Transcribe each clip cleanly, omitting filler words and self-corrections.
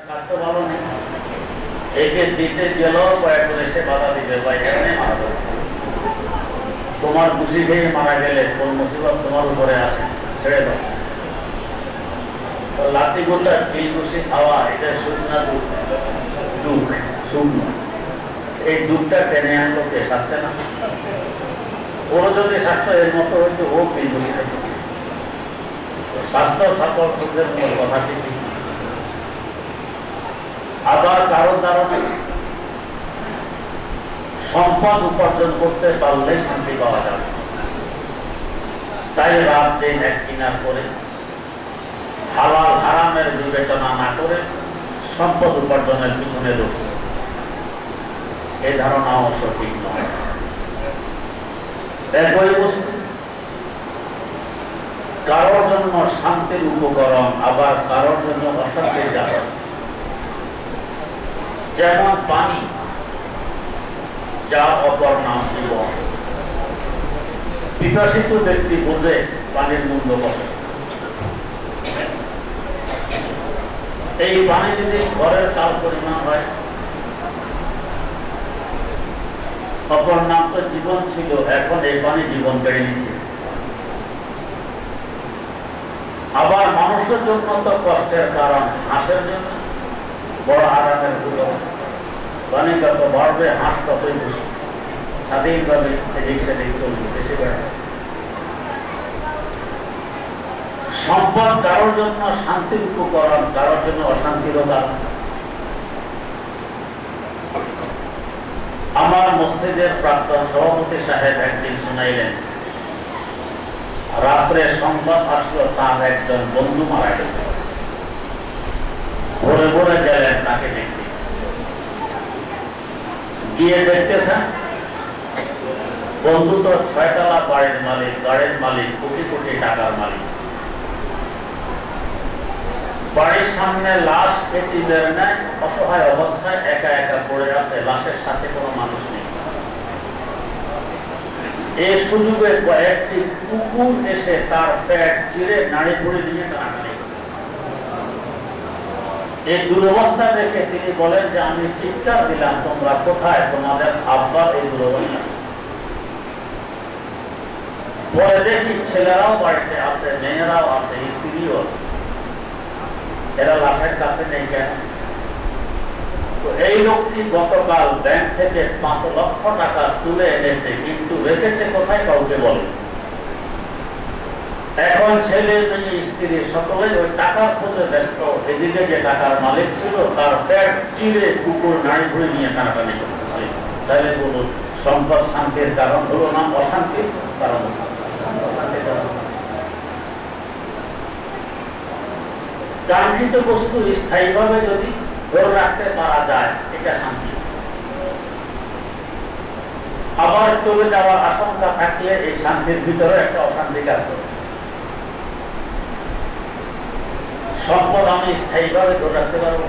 স্বাস্থ্য ভালো নেই, একে দিতে গেলেও কয়েকজন এসে বাধা দিবে, ভাই এখানে মারা যাচ্ছে, তোমার খুশি খেয়ে মারা গেলে কোন মুসিবত তোমার উপরে আসে, ছেড়ে দাও। লাঠি গোটা বিল খুশি খাওয়া, এটা শুকনা দুঃখ, শুকনো। এই দুঃখটা টেনে আনলো কে? স্বাস্থ্য না? ওর যদি স্বাস্থ্য এর মতো হইতো ও বিল খুশি থাকতো। স্বাস্থ্য সকল সুখের মূল কথা ঠিক। আবার কারো কারণে সম্পদ উপার্জন করতে পারলে শান্তি পাওয়া যাবে, তাই রাত দিন এক কিনার করে হালাল হারামের বিবেচনা না করে সম্পদ উপার্জনের পিছনে দৌড়ছে। এই ধারণাও সঠিক নয়। একই বস্তু কারোর জন্য শান্তির উপকরণ, আবার কারোর জন্য অশান্তির কারণ। যেমন পানি, যার অপর নাম জীবন। পিপাসিত ব্যক্তি বোঝে পানির মূল্য কত। এই পানি যদি ঘরের চাল পরিমাণ হয়, অপর নাম তো জীবন ছিল, এখন এই পানি জীবন কেড়ে নিচ্ছে। আবার মানুষের জন্য তো কষ্টের কারণ, হাঁসের জন্য বড় আরামের গুলো। পানি যত বাড়বে হাঁস ততই খুশি, স্বাধীনভাবে এদিক সেদিক চলবে, বেশি বেড়াবে। সম্পদ কারোর জন্য শান্তির উপকরণ, কারোর জন্য অশান্তিরও কারণ। আমার মসজিদের প্রাক্তন সভাপতি সাহেব একদিন শুনাইলেন, রাত্রে সংবাদ আসলো তার একজন বন্ধু মারা গেছে। ভোরে ভোরে গেলেন তাকে দেখতে, গিয়ে দেখতেছেন বন্ধু তো 6 তলা বাড়ির মালিক, গাড়ির মালিক, কোটি কোটি টাকার মালিক। বাড়ির সামনে লাশ এতিমের ন্যায় অসহায় অবস্থায় একা একা পড়ে আছে, লাশের সাথে কোনো মানুষ নেই। এই সুযোগে কয়েকটি কুকুর এসে তার পেট চিরে নাড়ি ভুড়ি নিয়ে টানাটানি করেছে। এই দুরবস্থা দেখে তিনি বলেন যে আমি চিৎকার দিলাম, তোমরা কোথায়? তোমাদের আব্বার এই দুরবস্থা। পরে দেখি ছেলেরাও বাড়িতে আছে, মেয়েরাও আছে, স্ত্রীও আছে। এরা লাশের কাছে নেই কেন? তো এই লোকটি গতকাল ব্যাংক থেকে 5 লক্ষ টাকা তুলে এনেছে, কিন্তু রেখেছে কোথায় কাউকে বলে। এখন ছেলে মেয়ে স্ত্রী সকলেই ওই টাকার খোঁজে ব্যস্ত। এদিকে যে টাকার মালিক ছিল তার পেট চিরে কুকুর নাড়ি ভুড়ি নিয়ে টানাটানি করতেছে। তাহলে বলুন, সম্পদ শান্তির কারণ হলো না অশান্তির কারণ? কাঙ্ক্ষিত বস্তু স্থায়ীভাবে যদি ধরে রাখতে পারা যায়, এটা শান্তি। আবার চলে যাওয়ার আশঙ্কা থাকলে এই শান্তির ভিতরে একটা অশান্তি কাজ করে। সম্পদ আমি স্থায়ীভাবে ধরে রাখতে পারবো,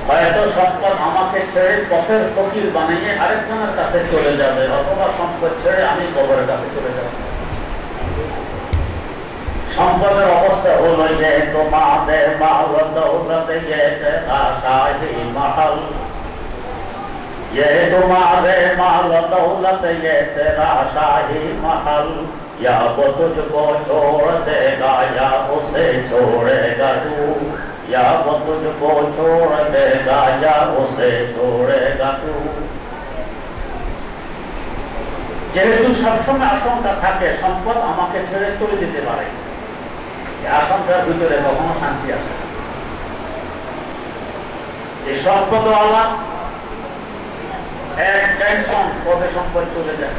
হয়তো সম্পদ আমাকে ছেড়ে পথের ফকির বানিয়ে আরেকজনের কাছে চলে যাবে, অথবা সম্পদ ছেড়ে আমি কবরের কাছে চলে যাব। সম্পদের অবস্থা হলো যে তোমাদের মাল দৌলতে শাহী মহল, ये तुम्हारे माल दौलत ये तेरा शाही महल, या वो तुझको छोड़ देगा या उसे छोड़ेगा तू, या वो तुझको छोड़ देगा या उसे छोड़ेगा तू। যেহেতু সবসময় আশঙ্কা থাকে সম্পদ আমাকে ছেড়ে চলে যেতে পারে, আশঙ্কার ভিতরে কখনো শান্তি আসে না। এই সম্পদ আল্লাহ এক টেনশন কবে সম্পদ চলে যায়,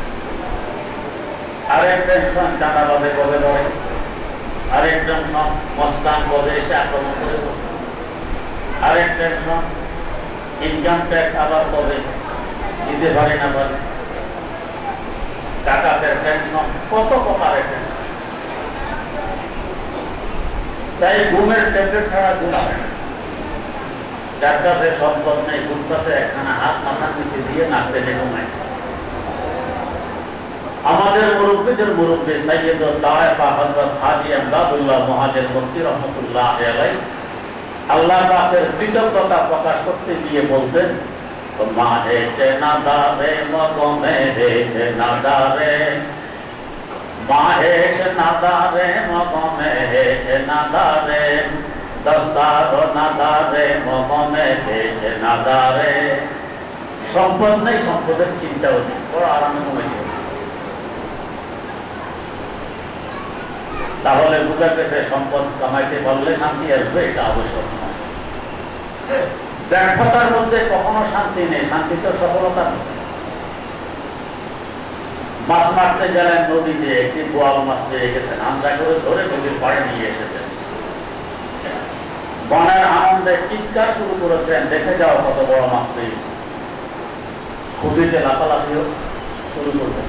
আরেক টেনশন চাঁদাবাজে কবে ধরে, আরেক টেনশন মস্তান কবে এসে আক্রমণ করে, আরেক টেনশন ইনকাম ট্যাক্স আবার কবে দিতে পারে না পারে, টাকাতের টেনশন, কত প্রকারের টেনশন। তাই ঘুমের ট্যাবলেট ছাড়া ঘুম আসে না। যার কাছে সম্পদ নেই, ঘুমটাতে একখানা হাত মাথার নিচে দিয়ে নাক টেনে ঘুমায়। আমাদের মুরব্বীদের মুরব্বী সাইয়্যিদ তায়েফা হযরত হাজী আমদাদুল্লাহ মুহাজির মুফতি রহমাতুল্লাহ আলাইহি আল্লাহ পাকের কৃতজ্ঞতা প্রকাশ করতে গিয়ে বলতেন, মা হেছে না দারে মগমে হেছে না দারে, মা হেছে না দারে মগমে হেছে না দারে, দস্তার না দারে মগমে হেছে না দারে। সম্পদ নেই, সম্পদের চিন্তাও নেই, বড় আরামে কমে গেল। তাহলে বুঝা গেছে সম্পদ কামাইতে পারলে শান্তি আসবে, এটা আবশ্যক নয়। ব্যর্থতার মধ্যে কখনো শান্তি নেই, শান্তি তো সফলতা নেই। মাছ মারতে গেলেন নদীতে, একটি বোয়াল মাছ পেয়ে গেছেন, আমজা করে ধরে নদীর পাড়ে নিয়ে এসেছেন। বনের আনন্দে চিৎকার শুরু করেছেন, দেখে যাও কত বড় মাছ পেয়েছে। খুশিতে লাফালাফিও শুরু করবেন।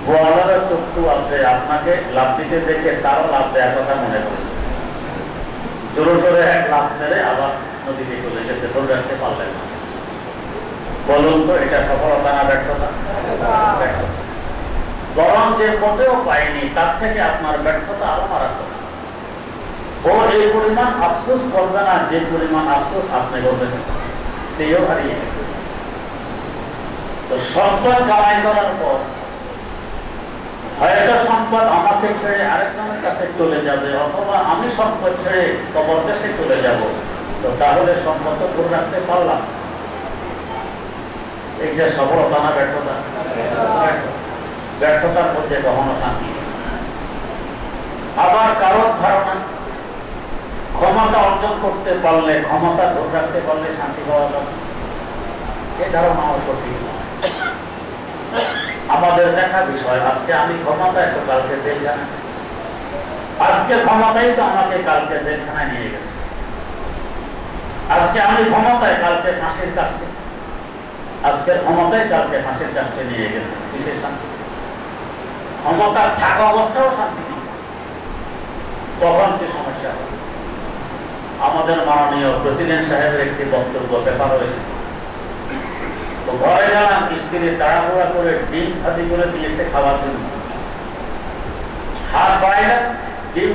বোয়ালেরও চক্ষু আছে, আপনাকে লাফ দিতে দেখে তারও লাফ দেওয়ার কথা মনে করেছে। জোরে জোরে এক লাফ মেরে আবার নদীতে চলে গেছে, ধরে রাখতে পারলেন না। বলুন তো এটা সফলতা না ব্যর্থতা? বরং যে পথেও পাইনি তার থেকে আপনার ব্যর্থতা আরো মারাত্মক। ও এই পরিমাণ আফসোস করবে না যে পরিমাণ আফসোস আপনি করবেন, তেও হারিয়ে গেছে। তো সম্পদ কামাই করার পর হয়তো সম্পদ আমাকে ছেড়ে আরেকজনের কাছে চলে যাবে, অথবা আমি সম্পদ ছেড়ে কবর দেশে চলে যাব। তো তাহলে সম্পদ তো ধরে রাখতে পারলাম। এই যে সফলতা না ব্যর্থতা? ব্যর্থতার মধ্যে কখনো শান্তি। আবার কারোর ধারণা ক্ষমতা অর্জন করতে পারলে, ক্ষমতা ধরে রাখতে পারলে শান্তি পাওয়া যাবে, এই ধারণাও সঠিক নয়। আমাদের দেখা বিষয়, আজকে আমি ক্ষমতায় তো কালকে জেলখানা, আজকে ক্ষমতাই তো আমাকে কালকে জেলখানায় নিয়ে গেছে। আজকে আমি ক্ষমতায়, কালকে ফাঁসির কাস্টে, আজকের ক্ষমতায় কালকে ফাঁসির কাস্টে নিয়ে গেছে। কিসের শান্তি? ক্ষমতা থাকা অবস্থাও শান্তি নেই, কখন কি সমস্যা হবে। আমাদের মাননীয় প্রেসিডেন্ট সাহেবের একটি বক্তব্য পেপারও এসেছে। তো ঘরে গেলাম, স্ত্রী তাড়াহুড়া করে ডিম ভাজি করে দিয়েছে খাওয়ার জন্য। হাত বাড়াইলাম ডিম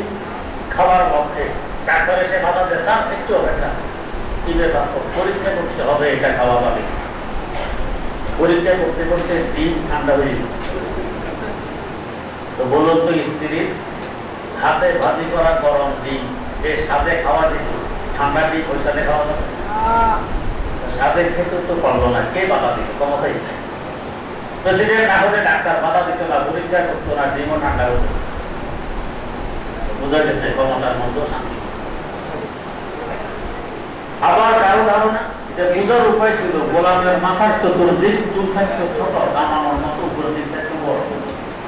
খাওয়ার লক্ষ্যে, তারপরে সে বাধা দেশান একটু অপেক্ষা, কি ব্যাপার, পরীক্ষা করতে হবে, এটা খাওয়া যাবে। পরীক্ষা করতে করতে ডিম ঠান্ডা হয়ে গেছে। তো বলুন তো, স্ত্রীর হাতে ভাজি করা গরম ডিম যে সাথে খাওয়া যেত, ঠান্ডা ডিম ওই সাথে খাওয়া যাবে? সাথে খেতে তো পারলো না, কে বাধা দিত? ক্ষমতা ইচ্ছে। প্রেসিডেন্ট না হলে ডাক্তার বাধা দিত না, পরীক্ষা করতো না, ডিমও ঠান্ডা হতো। বোঝা গেছে ক্ষমতার মধ্যেও শান্তি। আবার কারো ধারণা, এটা বোঝার উপায় ছিল, গোলামের মাথার চতুর্দিক চুল থাকতো ছোট, কামানোর মতো, উপরের দিক থাকতো বড়,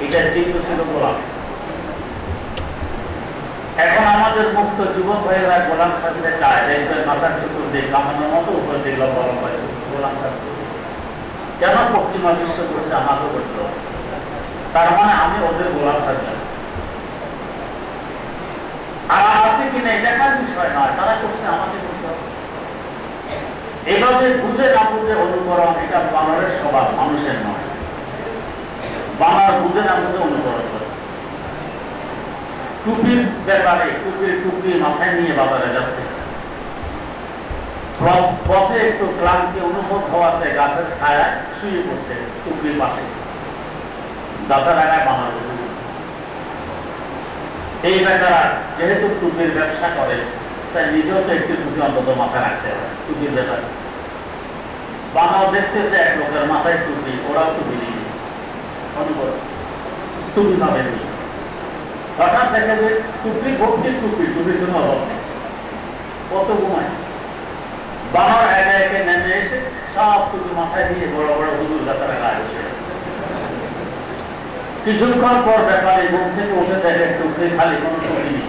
এটা চিহ্ন ছিল গোলাম। এখন আমাদের মুক্ত যুবক ভাইয়েরা গোলাম সাজতে চায়, দেখবেন মাথার চতুর্দিক কামানোর মতো, উপরের দিক লম্বা লম্বা গোলাম থাকতো। কেন পশ্চিমা বিশ্ব করছে আমাকে করতে? তার মানে আমি ওদের গোলাম সাজলাম। আর আছে কিনা এটা দেখার বিষয় নয়, তারা করছে আমাকে করতে হবে। এভাবে বুঝে না বুঝে অনুকরণ, এটা বানরের স্বভাব, মানুষের নয়। বানর বুঝে না বুঝে অনুকরণ করে। টুপির ব্যাপারে, টুপি মাথায় নিয়ে বাজারে যাচ্ছে, পথে একটু ক্লান্তি অনুভব হওয়াতে গাছের ছায়ায় শুয়ে পড়ছে টুপির পাশে, গাছের আগায় বানর। এই বেচারা যেহেতু টুপির ব্যবসা করে, তাই নিজেও তো একটি টুপি অন্তত মাথায় রাখতে হবে টুপির ব্যাপারে। বানর দেখতেছে এক লোকের মাথায় টুপি, ওরাও টুপি নিয়ে টুপি পাবে নি। হঠাৎ দেখে যে টুপি ভর্তি টুপি, টুপির জন্য অভাব নেই, কত ঘুমায়। বানর একে একে নেমে এসে সব টুপি মাথায় দিয়ে বড় বড় হুজুর গাছের গায়ে বসে আছে। কিছুক্ষণ পর ব্যাপারে ঘুম থেকে উঠে দেখে টুকরি খালি, কোনো টুপি নেই।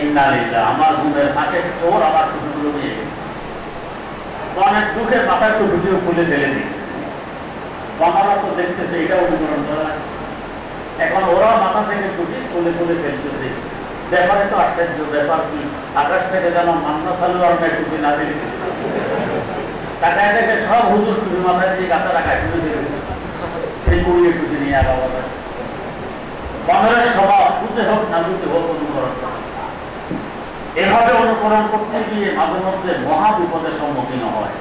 ইন্নালিল্লাহ, আমার ঘুমের ফাঁকে চোর আমার টুপিগুলো নিয়ে গেছে। অনেক দুঃখের মাথার টুপিগুলো খুলে ফেলে দিই। বাবারা তো দেখতেছে, এটা অনুকরণ করা। এখন ওরা মাথা থেকে টুপি খুলে খুলে ফেলতেছে। ব্যাপারে তো আশ্চর্য, ব্যাপার কি, আকাশ থেকে যেন মান্না চালু আর টুপি নাচে দিতেছে। টাকায় দেখে সব হুজুর টুপি মাথায় দিয়ে গাছা রাখায় টুপি দিয়ে দিচ্ছে। সেই কুড়িয়ে টুপি নিয়ে আবার বাংলার স্বভাব, বুঝে হোক না বুঝে হোক অনুকরণ করা। এভাবে অনুকরণ করতে গিয়ে মাঝে মধ্যে মহা বিপদের সম্মুখীন হয়।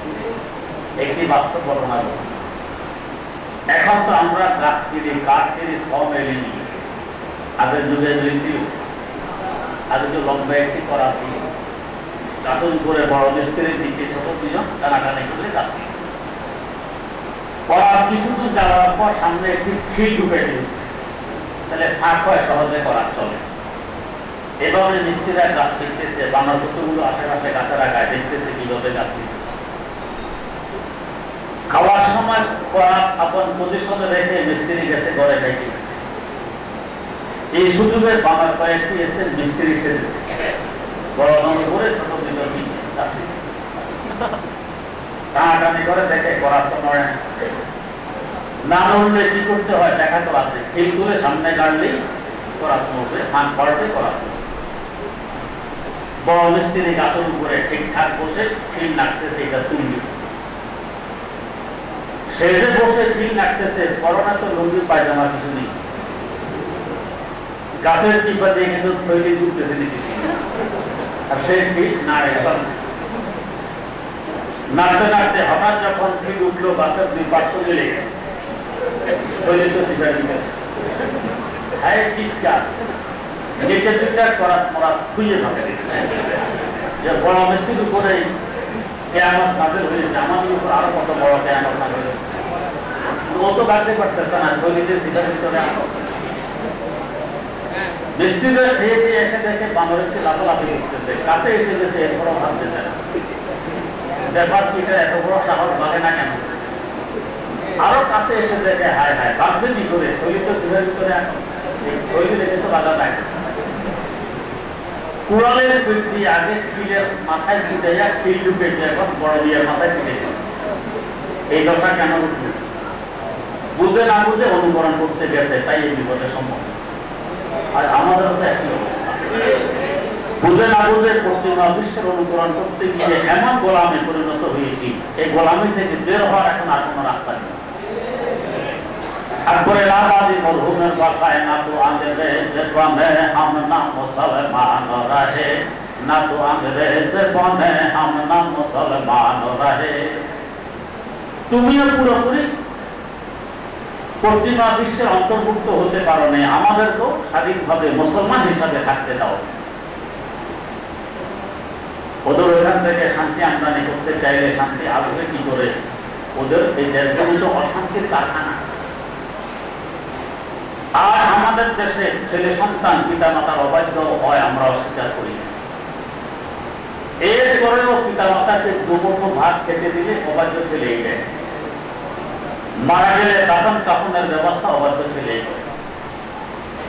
একটি বাস্তব ঘটনা বলছি। এখন তো আমরা গাছ চিড়ি কাঠ চিড়ি সব এলে নিই, আগের যুগে ছিল আগে যে লম্বা একটি করা দিয়ে গাছের উপরে বড় মিস্ত্রির নিচে ছোট দুজন টানাটানি করে যাচ্ছে। করার কিছু দূর যাওয়ার পর সামনে একটি খিল ঢুকে দিল, তাহলে ফাঁক হয় সহজে করার চলে। এভাবে মিস্ত্রিরা গাছ দেখতেছে, বাংলার পুত্রগুলো আশেপাশে গাছের আগায় দেখতেছে কিভাবে গাছ। খাওয়ার সময় করা আপন পজিশনে রেখে মিস্ত্রি গেছে ঘরে খাইতে। এই সুযোগে বাবার কয়েকটি এসে মিস্ত্রি সেজেছে, বড় করে ছোট দুজন নিচে গাছে টানাটানি করে দেখে করার তো নয় না, নড়লে কি করতে হয় দেখা তো আছে। খিল তুলে সামনে গাড়লেই করার নড়বে, ফাঁক পড়াতে করার। বড় মিস্ত্রি গাছের উপরে ঠিকঠাক বসে খিল নাড়তেছে, এটা তুললি শেষে বসে খিল নাড়তেছে। করোনা তো লুঙ্গি পায়জামা কিছু নেই, গাছের চিপা দিয়ে কিন্তু থৈলি তুলতেছে নিচে, আর সে খিল নাড়ে। নাড়তে নাড়তে হঠাৎ যখন খিল উঠলো গাছের দুই পাশ মিলে থৈলি তো চিপা দিবে, হ্যাঁ চিৎকার নিচে দুইটা করার মরা খুঁজে ভাবছে যে বড় মিস্ত্রির উপরে কেয়ামত নাযিল হয়েছে, আমাদের উপর আরো কত বড় কেয়ামত নাযিল হয়েছে। ও তো কাটতে পারতেছে না, থৈলি যে সিটার ভিতরে মিস্ত্রিরা খেয়ে দিয়ে এসে দেখে বানরকে লাফালাফি করতেছে, কাছে এসে গেছে, এরপরও ভাবতেছে না ব্যাপার পিঠে এত বড় সাহস ভাগে না কেন। আরো কাছে এসে দেখে হায় হায় ভাববে কি করে, থৈলি তো সিটার ভিতরে থৈলি রেখে তো বাধা নাই। কুড়ালের ব্যক্তি আগে খিলের মাথায় পিটাইয়া খিল ঢুকেছে, এখন বড় বিয়ের মাথায় পিটে গেছে। এই দশা কেন উঠবে? বুঝে না বুঝে অনুকরণ করতে গেছে, তাই এই বিপদের সম্মুখীন। আর আমাদের তো একই অবস্থা, বুঝে না বুঝে পশ্চিমা বিশ্বের অনুকরণ করতে গিয়ে এমন গোলামে পরিণত হয়েছি, এই গোলামি থেকে বের হওয়ার এখন আর কোনো রাস্তা নেই। আকবর এলাহাবাদী মরহুমের বাসায় না তো আঙ্গ্রেজ বনে হাম না মুসলমান রহে, না তো আঙ্গ্রেজ বনে হাম না মুসলমান রহে। তুমিও পুরোপুরি পশ্চিমা বিশ্বের অন্তর্ভুক্ত হতে পারো না, আমাদেরকেও স্বাধীনভাবে মুসলমান হিসাবে থাকতে দাও। ওদের ওখান থেকে শান্তি আমদানি করতে চাইলে শান্তি আসবে কি করে? ওদের এই দেশগুলো তো অশান্তির কারখানা। আর আমাদের দেশে ছেলে সন্তান পিতা মাতার অবাধ্য হয়, আমরা অস্বীকার করি। এরপরেও পিতা মাতাকে দুমুঠো ভাত খেতে দিলে অবাধ্য ছেলে দেয়, মারা গেলে দাফন কাফনের ব্যবস্থা অবাধ্য ছেলে করে।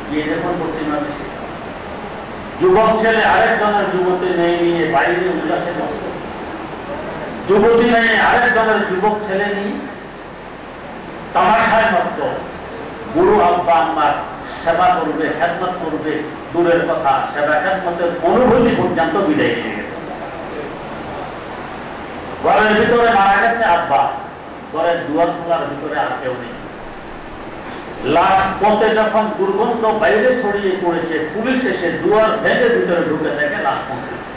গিয়ে দেখুন পশ্চিমা দেশে যুবক ছেলে আরেকজনের যুবতী মেয়ে নিয়ে বাইরে উল্লাসে মস্ত, যুবতী মেয়ে আরেকজনের যুবক ছেলে নিয়ে তামাশায় মত। গুরু আব্বা আম্মার সেবা করবে, খেদমত করবে, দূরের কথা সেবা খেদমতের অনুভূতি পর্যন্ত বিদায় নিয়ে গেছে। ঘরের ভিতরে মারা গেছে আব্বা, ঘরের দুয়ার খোলার ভিতরে আর কেউ নেই। লাশ পচে যখন দুর্গন্ধ বাইরে ছড়িয়ে পড়েছে, পুলিশ এসে দুয়ার ভেঙে ভিতরে ঢুকে দেখে লাশ পৌঁছেছে।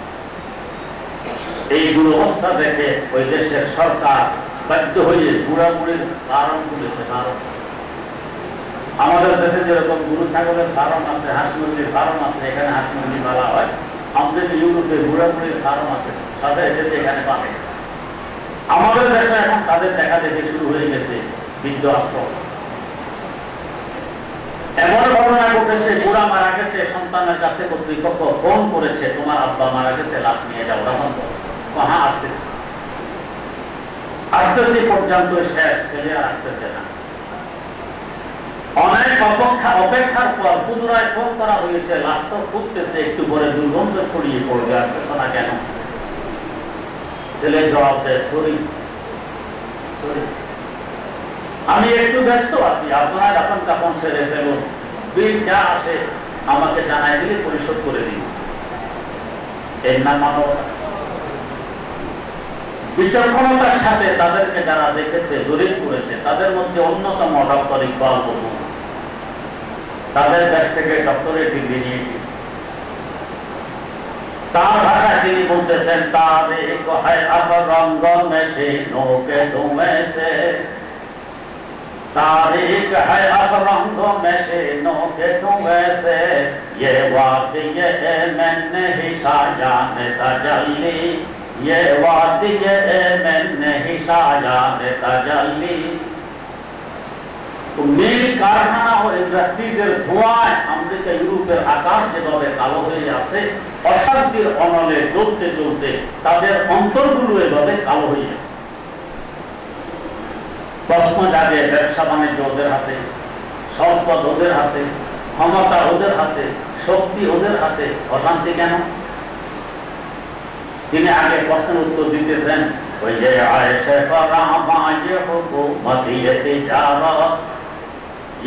এই দুরবস্থা দেখে ওই দেশের সরকার বাধ্য হয়ে বুড়াবুড়ির কারণ তুলেছে। কারণ আমাদের দেশে যেরকম গরু ছাগলের কারণ আছে, হাঁস মুরগির কারণ আছে, এখানে হাঁস মুরগি পালা হয়। আমাদের ইউরোপে বুড়াবুড়ির কারণ আছে, সাথে এদের এখানে পাবে। আমাদের দেশে এখন তাদের দেখা দেখে শুরু হয়ে গেছে বৃদ্ধ আশ্রম। এমন ঘটনা ঘটেছে, বুড়া মারা গেছে, সন্তানের কাছে কর্তৃপক্ষ ফোন করেছে, তোমার আব্বা মারা গেছে, লাশ নিয়ে যাও। তখন হ্যাঁ আসতেছি আসতেছি পর্যন্ত শেষ, ছেলে আর আসতেছে না। অনেক অপেক্ষার পর পুনরায় ফোন করা হয়েছে, লাশ তো ফুটতেছে, একটু পরে দুর্গন্ধ ছড়িয়ে পড়বে, আসতেছে না কেন? ছেলে জবাব দেয়, সরি সরি, আমি একটু ব্যস্ত আছি, আপনারা এখন কাপন সেরে ফেলুন, বিল যা আসে আমাকে জানাই দিলে পরিশোধ করে দিন। এর নাম মানবতা। বিচক্ষণতার সাথে তাদেরকে যারা দেখেছে, জরিপ করেছে, তাদের মধ্যে অন্যতম ডক্টর ইকবাল বলুন, তাদের কাছ থেকে ডক্টরেট ডিগ্রি নিয়েছি। তার ভাষায় তিনি বলতেছেন तारीख है अफरंग में शीनों के धुएं से तारीख है अफरंग में शीनों के धुएं से ये वादी ये मैंने ही शायान तजल्ली ये वादी ये मैंने ही शायान तजल्ली নীল কারখানা ও ইন্ডাস্ট্রিজের ধোঁয়ায় আমেরিকা ইউরোপের আকাশ যেভাবে কালো হয়ে আছে, অশান্তির অনলে জ্বলতে জ্বলতে তাদের অন্তরগুলো এভাবে কালো হয়ে আছে। প্রশ্ন জাগে, ব্যবসা বাণিজ্য ওদের হাতে, সম্পদ ওদের হাতে, ক্ষমতা ওদের হাতে, শক্তি ওদের হাতে, অশান্তি কেন? তিনি আগে প্রশ্নের উত্তর দিতেছেন, ওই যে আয়েশা ফরামা যে হুকুমত ये तिजारत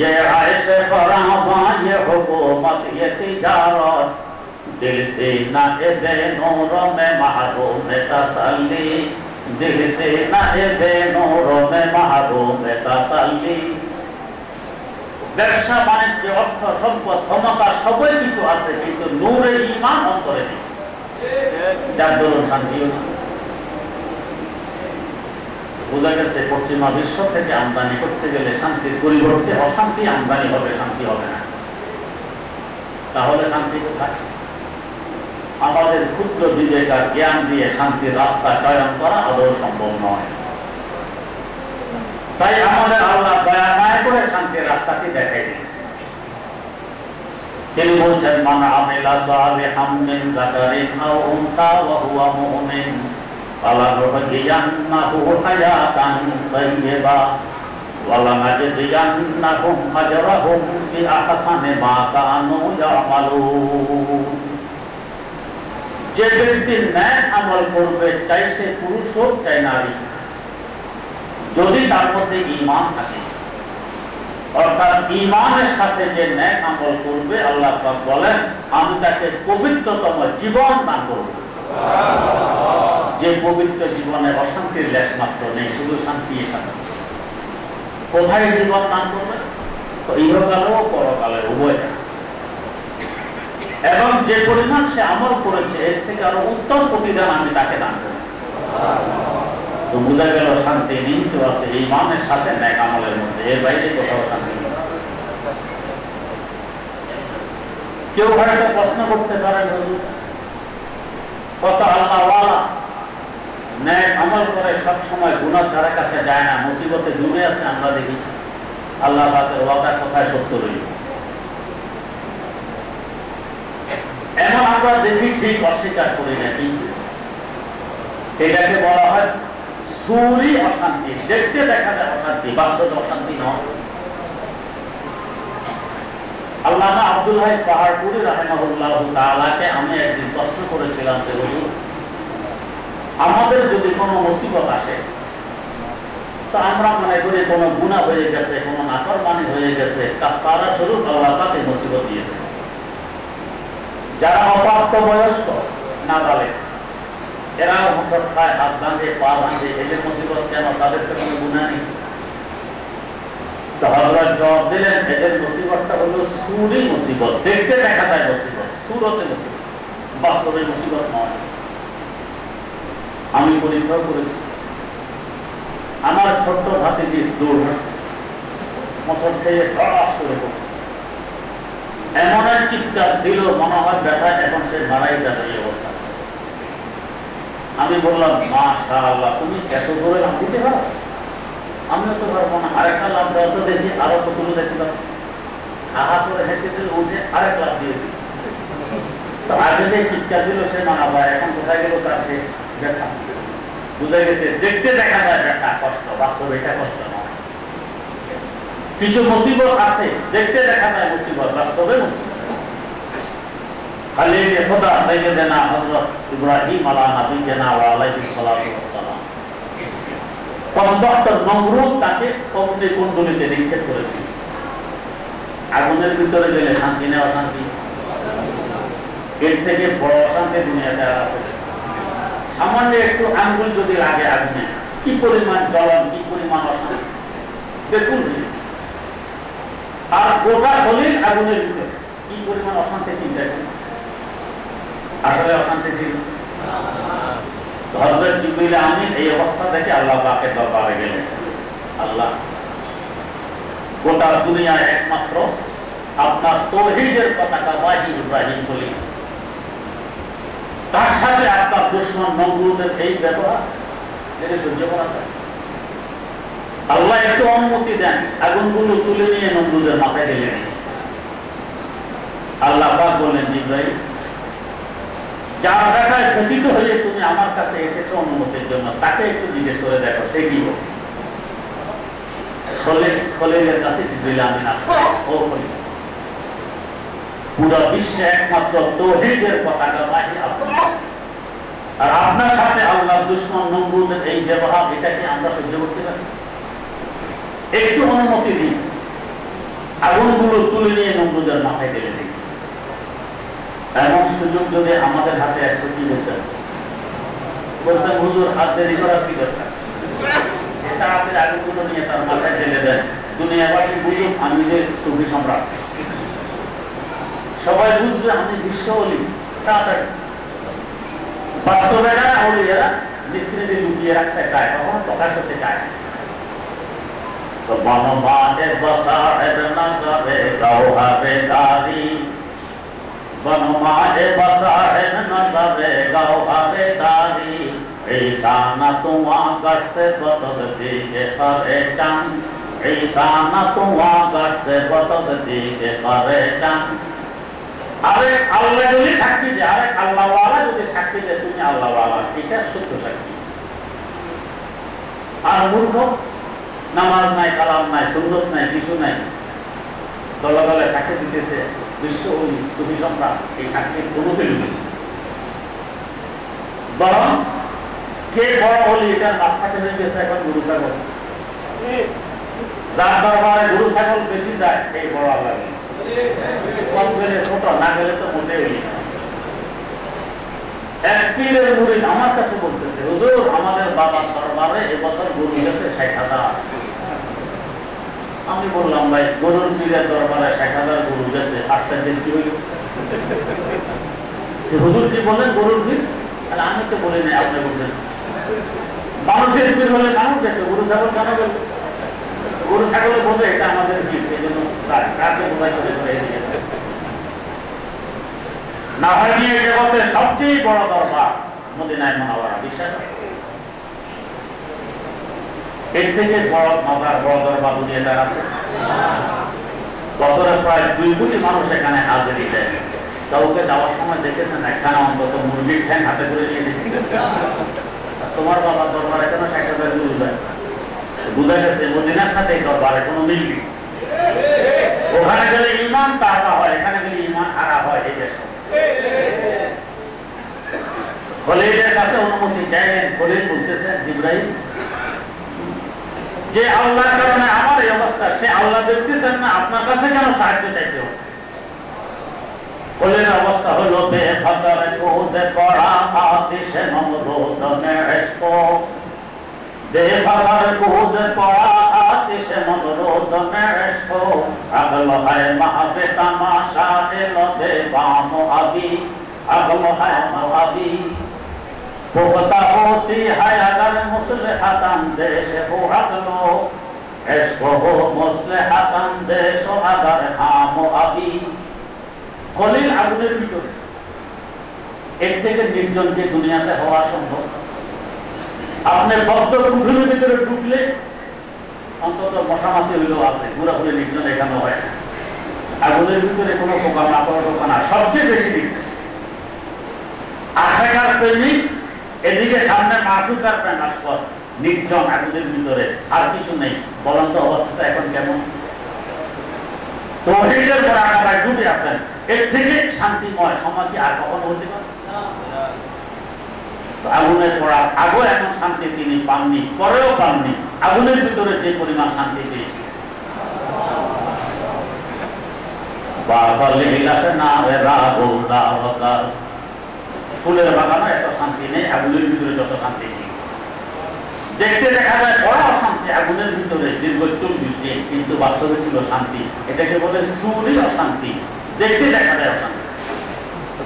ये आयशे फरामा ये हुकूमत ये तिजारत दिल से न दे नूरों में महबूब तसल्ली दिल से न दे नूरों में महबूब तसल्ली ব্যবসা বাণিজ্য অর্থ সম্পদ ক্ষমতা সবই কিছু আছে, কিন্তু নূরে ঈমান অন্তরে নেই, যার দরুন শান্তিও না। বোঝা গেছে পশ্চিমা বিশ্ব থেকে আমদানি করতে গেলে শান্তির পরিবর্তে অশান্তি আমদানি হবে, শান্তি হবে না। তাহলে শান্তি কোথায়? আমাদের ক্ষুদ্র বিবেক আর জ্ঞান দিয়ে শান্তির রাস্তা চয়ন করা আদৌ সম্ভব নয়। তাই আমাদের আল্লাহ দয়া মায়া করে শান্তির রাস্তাটি দেখাই দিন। তিনি বলছেন, মান আমিলা সালিহাম মিন যাকারিন আও উনসা ওয়া হুয়া মুমিন فلنحيينه حياة طيبة ولنجزينهم أجرهم بأحسن ما كانوا يعملون। যে ব্যক্তি ন্যায় আমল করবে, চাই সে পুরুষ হোক চাই নারী, যদি তার মধ্যে ঈমান থাকে, অর্থাৎ ঈমানের সাথে যে ন্যায় আমল করবে, আল্লাহ পাক বলেন আমি তাকে পবিত্রতম জীবন দান করব। যে পবিত্র জীবনে অশান্তির লেশ মাত্র নেই, শুধু শান্তি সাথে। কোথায় জীবন দান করবে? তো ইহকালে ও পরকালে উভয়। এবং যে পরিমাণ সে আমল করেছে এর থেকে আরো উত্তম প্রতিদান আমি তাকে দান করব। তো বোঝা গেল শান্তি নিহিত আছে ঈমানের সাথে নেক আমলের মধ্যে, এর বাইরে কোথাও শান্তি নেই। কেউ হয়তো প্রশ্ন করতে পারেন, কত আল্লাহওয়ালা ন্যায় আমল করে সব সময় গুনার ধারে কাছে যায় না, মুসিবতে ডুবে আছে, আমরা দেখি আল্লাহ পাকের ওয়াদা কোথায় সত্য রইল? এমন আমরা দেখি, ঠিক অস্বীকার করি না, কিন্তু এটাকে বলা হয় সুরি অশান্তি। দেখতে দেখা যায় অশান্তি, বাস্তবে অশান্তি নয়। আল্লামা আব্দুল হাই পাহাড়পুরি রাহিমাহুল্লাহ তাআলাকে আমি একদিন প্রশ্ন করেছিলাম যে হুজুর, আমাদের যদি কোনো মুসিবত আসে তো আমরা মনে করি কোনো গুনাহ হয়ে গেছে, কোনো নাফরমানি হয়ে গেছে, কাফারা স্বরূপ আল্লাহ পাক এই মুসিবত দিয়েছে। যারা অপ্রাপ্ত বয়স্ক নাবালেগ, এরা মুসর খায়, হাত বাঁধে, পা বাঁধে, এদের মুসিবত কেন? তাদের তো কোনো গুনাহ নেই। তো হযরত জবাব দিলেন, এদের মুসিবতটা হলো সুরি মুসিবত। দেখতে দেখা যায় মুসিবত, সুরতে মুসিবত, বাস্তবে মুসিবত নয়। আমি পরীক্ষা করেছি, আমার ছোট্ট ভাতিজি দৌড় হাসছে, মশর খেয়ে টস করে পড়ছে, এমন এক চিৎকার দিল মনে হয় ব্যথা এখন সে মারাই যাবে এই অবস্থা। আমি বললাম, মাশাআল্লাহ, তুমি এত জোরে লাফ দিতে পারো? আমিও তো পারবো না। আরেকটা লাফ দেওয়া তো দেখি, আরো কতগুলো দেখতে পারো। আহা করে হেসে দিল, উঠে আরেক লাফ দিয়ে দিল। তো আগে যে চিৎকার দিল সে মানা পায়, এখন কোথায় গেল তার সে ব্যথা। বুঝা গেছে দেখতে দেখা যায় ব্যথা, কষ্ট, বাস্তবে এটা কষ্ট নয়। কিছু মুসিবত আছে দেখতে দেখা যায় মুসিবত, বাস্তবে মুসিবত। খালিল খোদা সাইয়েদেনা হযরত ইব্রাহিম আলা নবিয়িনা ওয়া আলাইহিস সালাতু ওয়াস সালাম, কমবক্ত নমরুদ তাকে অগ্নি কুণ্ডলিতে নিক্ষেপ করেছিল। আগুনের ভিতরে গেলে শান্তি নেই, অশান্তি? এর থেকে বড় অশান্তি দুনিয়াতে আর আছে? সামান্য একটু আঙ্গুল যদি লাগে আগুনে, কি পরিমাণ জ্বলন, কি পরিমাণ অশান্তি দেখুন। আর গোটা খলিল আগুনের ভিতরে কি পরিমাণ অশান্তি চিন্তা করেন। আসলে অশান্তি ছিল। হযরত জিবরিল আমিন এই অবস্থা থেকে আল্লাহ পাকের দরবারে গেলেন। আল্লাহ, গোটা দুনিয়ায় একমাত্র আপনার তাওহীদের পতাকা ওয়াহি ইব্রাহিম বলি, তার সাথে আপনার দুশমন নমরুদের এই ব্যবহার, এটা সহ্য করা যায়? আল্লাহ একটু অনুমতি দেন, আগুনগুলো তুলে নিয়ে নমরুদের মাথায় ঢেলে নেন। আল্লাহ পাক বললেন, জিবরাইল, যার টাকায় পতিত হয়ে তুমি আমার কাছে এসেছো অনুমতির জন্য, তাকে একটু জিজ্ঞেস করে দেখো সে কি বলে। খলিলের কাছে জিবরিল আমিন আসলেন। ও খলিল, পুরো বিশ্বে একমাত্র তাওহীদের পতাকা ওয়াহি আল্লাহ, আর আপনার সাথে আল্লাহর দুশমন নমরুদের এই ব্যবহার, এটা কি আমরা সহ্য করতে পারি? একটু অনুমতি দিন, আগুনগুলো তুলে নিয়ে নমরুদের মাথায় ঢেলে দিন। এমন সুযোগ যদি আমাদের হাতে আসতো কি বলতেন? বলতেন, হুজুর হাত দেরি করার কি দরকার, এটা হাতের আগুনগুলো নিয়ে তার মাথায় ঢেলে দেন, দুনিয়াবাসী বুঝুক আমি যে সুফি সম্রাট, সবাই বুঝবে আমি বিশ্ব অলি। তাড়াতাড়ি বাস্তবেরা অলিয়েরা মিস্ত্রিদের লুকিয়ে রাখতে চায়, কখনো প্রকাশ করতে চায় না। তো বনমানে বসাহের নজরে গাওহাবে দারি, বনমানে বসাহের নজরে গাওহাবে দারি, ঈশানা তুয়া গশতে বতদ দিকে করে চান, ঈশানা তুয়া গশতে বতদ দিকে করে চান। আরে আল্লাহ যদি সাক্ষী দেয়, আরে আল্লাহওয়ালা যদি সাক্ষী দেয় তুমি আল্লাহওয়ালা, এটা সত্য সাক্ষী। আর মূর্খ, নামাজ নাই, কালাম নাই, সুন্নত নাই, কিছু নাই, দলে দলে সাক্ষী দিতেছে বিশ্ব অলি সুফি সম্রাট, এই সাক্ষীর কোনো ভ্যালু নেই। বরং কে বড় অলি এটার মাপকাঠি হয়ে গেছে এখন গরু ছাগল। যার দরবারে গরু ছাগল বেশি যায় এই বড় আল্লাহ, কম গেলে ছোট, না গেলে তো মোটে হই। এক পীরের মুরিদ আমার কাছে বলতেছে, হুজুর আমাদের বাবার দরবারে এবছর গরু গেছে 60,000। আমি বললাম, ভাই গরুর পীরের দরবারে 60,000 গরু গেছে, আশ্চর্যের কি হইল? হুজুর কি বলেন গরুর পীর? তাহলে আমি তো বলি নাই, আপনি বলছেন। মানুষের পীর হলে মানুষ দেখে, গরু ছাগল কেন গেল? গরু ছাগলে বোঝে এটা আমাদের পীর, এই জন্য কাকে বোঝাই করে না হয় নিয়ে জগতের সবচেয়ে বড় দরবার মদিনায় মুনাওয়ারা, বিশ্বাস? এর থেকে বড় মজার বড় দরবার দুনিয়াতে আছে? বছরে প্রায় 2 কোটি মানুষ এখানে হাজিরি দেয়। কাউকে যাওয়ার সময় দেখেছেন একখানা অন্তত মুরগির ঠ্যাং হাতে করে নিয়ে যেতে? তোমার বাবার দরবারে কেন 60,000 গরু যায়? বুঝা গেছে মদিনার সাথে এই দরবারে কোনো মিল নেই। ওখানে গেলে ঈমান তাজা হয়, এখানে গেলে ঈমান হারা হয়। এই দেশ খলিলের কাছে অনুমতি চাইলেন। খলিল বলতেছেন, জিবরাইল, যে আল্লাহর কারণে আমার এই অবস্থা, সে আল্লাহ দেখতেছেন না, আপনার কাছে কেন সাহায্য চাইতে হবে? খলিলের অবস্থা হলো বেফাকার কোদে পড়া আতিশে নমরুদ মেশক, বেফাকার কোদে পড়া আতিশে নমরুদ মেশক, আগলো হয় মাহবে তামাশা এলো বেবানো আবি, আগলো হয় মাওয়াবি, पुख्ता होती है अगर मुस्लिहतन देश हो अगलो, इश्क हो मुस्लिहतन देश हो अगर खाम अभी। খলিল আগুনের ভিতরে, এর থেকে নির্জন যে দুনিয়াতে হওয়া সম্ভব? আপনি বদ্ধ কুঠুরির ভিতরে ঢুকলে অন্তত মশামাছি হইলেও আছে, পুরোপুরি নির্জন এখানে হয়। আগুনের ভিতরে কোনো পোকা মাকড় ঢোকা না, সবচেয়ে বেশি নির্জন। আশাকার প্রেমিক এদিকে, সামনে মাসুক আর প্রেমাস্পদ, নির্জন আগুনের ভিতরে, আর কিছু নেই। বলেন তো অবস্থাটা এখন কেমন? তাওহীদের পর আপনারা ডুবে আছেন, এর থেকে শান্তিময় সময় কি আর কখনো হতে পারে? আগুনের পড়ার আগেও এমন শান্তি তিনি পাননি, পরেও পাননি। আগুনের ভিতরে যে পরিমাণ শান্তি পেয়েছি, ফুলের বাগানে এত শান্তি নেই, আগুনের ভিতরে যত শান্তি ছিল। দেখতে দেখা যায় বড় অশান্তি আগুনের ভিতরে দীর্ঘ 40 দিন, কিন্তু বাস্তবে ছিল শান্তি। এটাকে বলে সুরি অশান্তি, দেখতে দেখা যায় অশান্তি।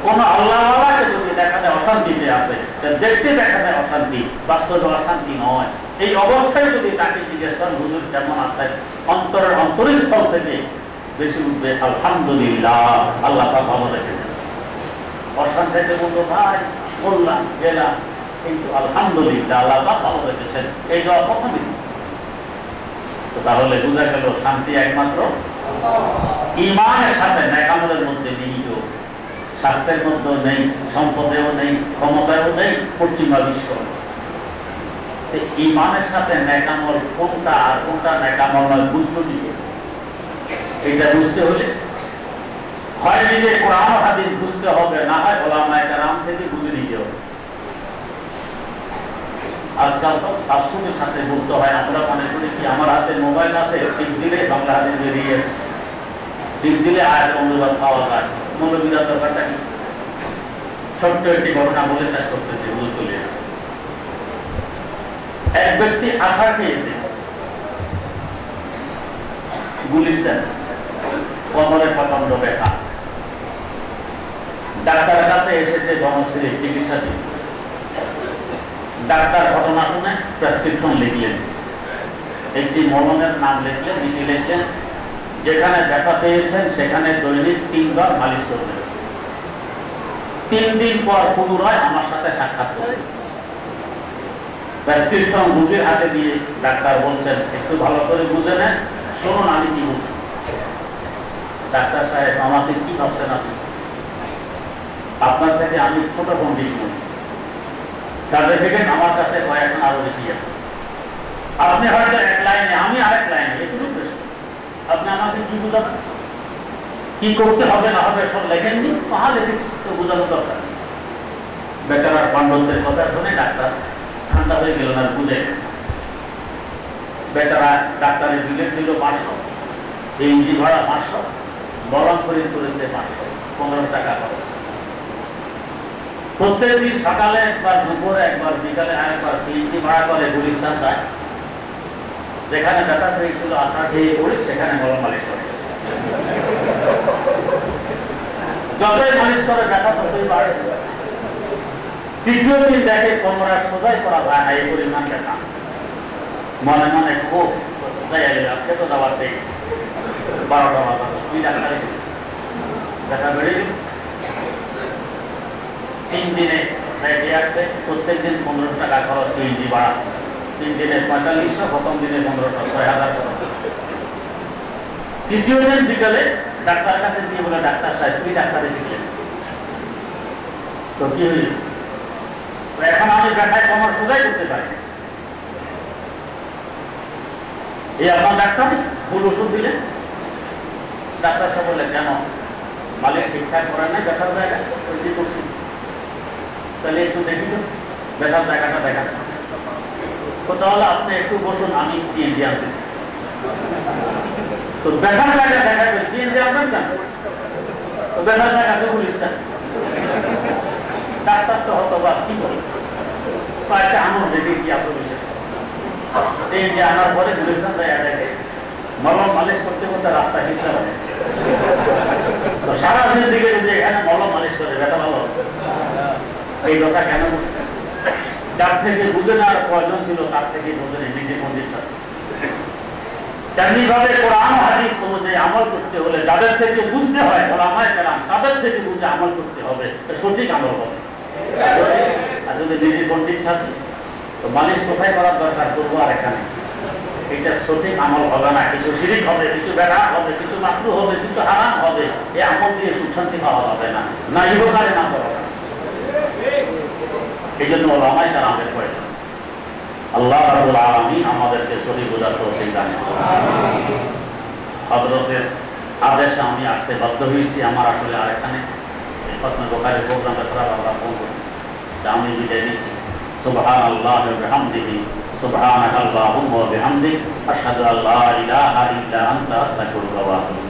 কোন আল্লাহওয়ালাকে যদি দেখা যায় অশান্তিতে আছে, দেখতে দেখা যায় অশান্তি, বাস্তবে অশান্তি নয়, এই অবস্থায় যদি তাকে জিজ্ঞেস করেন হুজুর কেমন আছেন, অন্তরের অন্তরস্থল থেকে বেশি উঠবে আলহামদুলিল্লাহ, আল্লাহ পাক ভালো রেখেছেন। অশান্তিতে বলতো ভাই বললাম গেলাম, কিন্তু আলহামদুলিল্লাহ আল্লাহ পাক ভালো রেখেছেন, এই জবাব প্রথমে। তো তাহলে বোঝা গেল শান্তি একমাত্র ঈমানের সাথে নেক আমলের মধ্যে নিহিত। স্বাস্থ্যের মধ্যে নেই, সম্পদেও নেই, ক্ষমতায়ও নেই, পশ্চিমা বিশ্ব। ঈমানের সাথে নেক আমল কোনটা আর কোনটা নেক আমল নয় বুঝলো কি? এটা বুঝতে হলে হয় নিজে কোরআন হাদিস বুঝতে হবে, না হয় ওলামায়ে কেরাম থেকে বুঝে নিতে হবে। আজকাল তো আফসোসের সাথে বলতে হয়, আমরা মনে করি কি আমার হাতে মোবাইল আছে, টিপ দিলে বাংলা হাদিস বেরিয়ে আসে, টিপ দিলে আয়াত অনুবাদ পাওয়া যায়। মৌলবীরা ব্যাপারটা কি? ছোট্ট একটি ঘটনা বলে শেষ করতেছে, বুঝে চলে আসে। এক ব্যক্তি আশা খেয়েছে গুলিস্তান, কোমরে প্রচন্ড ব্যথা, ডাক্তারের কাছে এসেছে বনশ্রী চিকিৎসা দিতে। ডাক্তার ঘটনা শুনে প্রেসক্রিপশন লিখলেন, একটি মলমের নাম লিখলেন, নীতি লিখলেন, যেখানে ব্যথা পেয়েছেন সেখানে দৈনিক 3 বার মালিশ করবেন, 3 দিন পর পুনরায় আমার সাথে সাক্ষাৎ করবেন। প্রেসক্রিপশন রোগীর হাতে দিয়ে ডাক্তার বলছেন, একটু ভালো করে বুঝে নেন, শুনুন আমি কি বলছি। ডাক্তার সাহেব, আমাকে কি ভাবছেন আপনি? আপনার থেকে আমি ছোট পণ্ডিত নই, সার্টিফিকেট আমার কাছে কয়েকজন আরো বেশি আছে। আপনি হয়তো এক লাইনে, আমি আরেক লাইনে, এটুকু বেশি। আপনি আমাকে কি বুঝাবেন? কি করতে হবে না হবে সব লেখেননি? কাহা লিখেছি, তো বোঝানো দরকার। বেচারার পাণ্ডবদের কথা শুনে ডাক্তার ঠান্ডা হয়ে গেল না, বুঝে। বেচারা ডাক্তারের বিলেট দিল 500, সিএনজি ভাড়া 500, বরং খরিদ করেছে 500, 15 টাকা খরচ। প্রত্যেকদিন সকালে একবার, দুপুরে একবার, বিকালে আরেকবার সিএনজি ভাড়া করে গুলিস্তান যায়। যেখানে ব্যথা হয়েছিল আশা খেয়ে পড়ে সেখানে মলম মালিশ করে। যতই মালিশ করে ব্যথা ততই বাড়ে। তৃতীয় দিন দেখে কোমরা সোজাই করা যায় না, এই পরিমাণ ব্যথা। মনে মনে খুব যাই আজকে তো যাবার পেয়ে গেছে, 12টা বাজার, তুই ডাক্তার এসেছিস, ব্যথা বেড়ে গেল। 3 দিনে দিয়ে আসতে প্রত্যেক দিন 15 টাকা খরচ, সিএনজি ভাড়া। 3 দিনে 4500, প্রথম দিনে 1500, 6000 খরচ। তৃতীয় দিন বিকালে ডাক্তার কাছে দিয়ে বলে, ডাক্তার সাহেব তুই ডাক্তার এসেছিলেন তো কি হয়েছে? এখন আমি ব্যথায় কোমর সোজাই করতে পারি। এই আপনার ডাক্তার ভুল ওষুধ দিলেন। ডাক্তার সাহেব বললেন, কেন মালিশ ঠিকঠাক করেন নাই ব্যথার জায়গা? কি করছি? তাহলে একটু দেখি তো ব্যথার জায়গাটা দেখা। তাহলে আপনি একটু বসুন, আমি সিএনজি আনতেছি। তো ব্যথার জায়গা দেখাবেন, সিএনজি আনবেন কেন? তো ব্যথার জায়গা তো গুলিস্তান। ডাক্তার তো হতবাক, কি করে? আচ্ছা আনুন দেখি কি আসলে সিএনজি আনার পরে গুলিস্তান জায়গা দেখে মলম মালিশ করতে করতে রাস্তা হিসা হবে। তো সারা দিকে যদি এখানে মলম মালিশ করে ব্যথা ভালো, এই দশা কেন করছে? যার থেকে বুঝে নেওয়ার প্রয়োজন ছিল তার থেকে বুঝে নেই, নিজে মন্দির ছাত্র। তেমনি ভাবে কোরআন হাদিস অনুযায়ী আমল করতে হলে যাদের থেকে বুঝতে হয় ওলামায়ে কেরাম, তাদের থেকে বুঝে আমল করতে হবে, সঠিক আমল হবে। আর যদি নিজে পণ্ডিত ছাত্র, তো মালিশ কোথায় করার দরকার করবো আর এখানে, এটা সঠিক আমল হবে না। কিছু শিরিক হবে, কিছু বেড়া হবে, কিছু মাকরুহ হবে, কিছু হারাম হবে। এই আমল দিয়ে সুখ শান্তি পাওয়া যাবে না, না ইহকালে না পরকালে। এই জন্য ওলামায়ে কেরামের প্রয়োজন। আল্লাহ রাব্বুল আলামিন আমাদেরকে সঠিক বোঝার তৌফিক দান করুন। হযরতের আদেশে আমি আসতে বাধ্য হয়েছি। আমার আসলে আরেকখানে খতমে বুখারীর প্রোগ্রামটা খারাপ, আমরা ফোন করেছি, আমি বিদায় নিচ্ছি। সুবহানাল্লাহি ওয়া বিহামদিহি, সুবহানাকাল্লাহুম্মা ওয়া বিহামদিক, আশহাদু আল্লা ইলাহা ইল্লা আনতা, আস্তাগফিরুকা ওয়া আতুবু